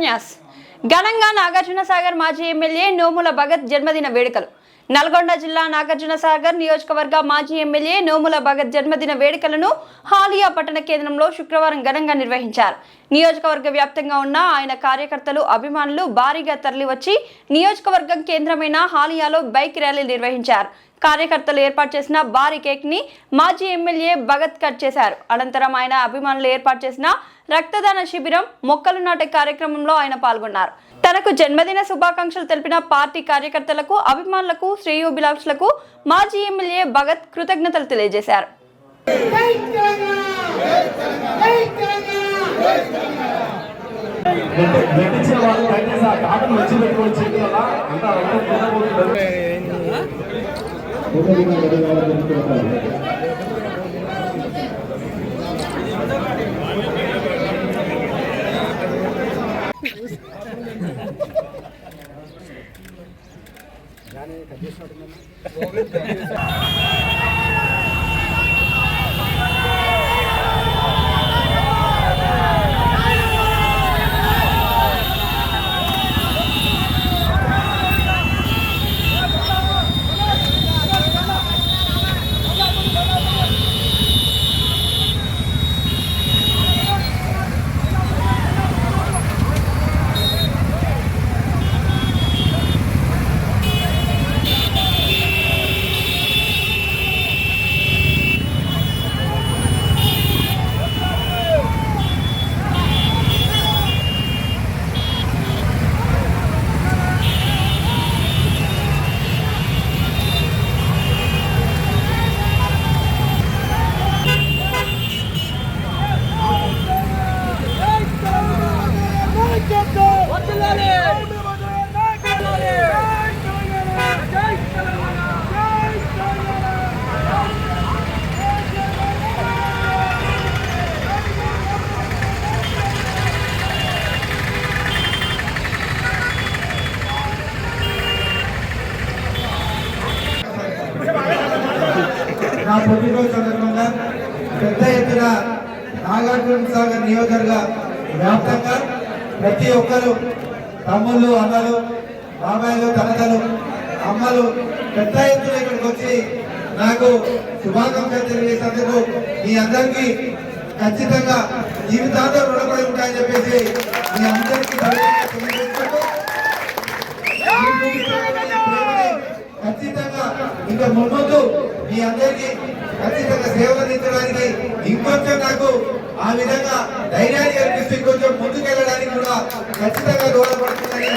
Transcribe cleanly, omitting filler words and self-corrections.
న్యాస్ ఘనంగా నాగార్జున సాగర్ మాజీ ఎమ్మెల్యే నోముల భగత్ జన్మదిన వేడుకలు. నల్గొండ జిల్లా నాగార్జున సాగర్ నియోజకవర్గ మాజీ ఎమ్మెల్యే నోముల భగత్ జన్మదిన వేడుకలను హాలియా పట్టణ కేంద్రంలో శుక్రవారం ఘనంగా నిర్వహించారు. నియోజకవర్గ వ్యాప్తంగా ఉన్న ఆయన కార్యకర్తలు, అభిమానులు భారీగా తరలివచ్చి నియోజకవర్గం కేంద్రమైన హాలియాలో బైక్ ర్యాలీ నిర్వహించారు. కార్యకర్తలు ఏర్పాటు చేసిన భారీ కేక్ ని మాజీ ఎమ్మెల్యే భగత్ కట్ చేశారు. అనంతరం ఆయన అభిమానులు ఏర్పాటు చేసిన రక్తదాన శిబిరం, మొక్కలు నాటే కార్యక్రమంలో ఆయన పాల్గొన్నారు. తనకు జన్మదిన శుభాకాంక్షలు తెలిపిన పార్టీ కార్యకర్తలకు, అభిమానులకు, శ్రేయోభిలాషులకు మాజీ ఎమ్మెల్యే భగత్ కృతజ్ఞతలు తెలియజేశారు. నా పుట్టినరోజు సందర్భంగా పెద్ద ఎత్తున నాగార్జున సాగర్ నియోజకవర్గ వ్యాప్తంగా ప్రతి ఒక్కరు, తమ్ముళ్ళు, అన్నలు, బాబాయిలు, తనతలు, అమ్మలు పెద్ద ఎత్తున ఇక్కడికి వచ్చి నాకు శుభాకాంక్షలు తెలియజేసేందుకు మీ అందరికీ ఖచ్చితంగా జీవితాంతం రుణపడి ఉంటాయని చెప్పేసి మీ అందరికీ ఖచ్చితంగా ఇంకా ముందు మీ అందరికీ ఖచ్చితంగా సేవలు అందించడానికి ఇంకొంచెం నాకు ఆ విధంగా ధైర్యాన్ని కల్పిస్తూ ఇంకొంచెం ముందుకెళ్ళడానికి కూడా ఖచ్చితంగా దోహదపడుతుందని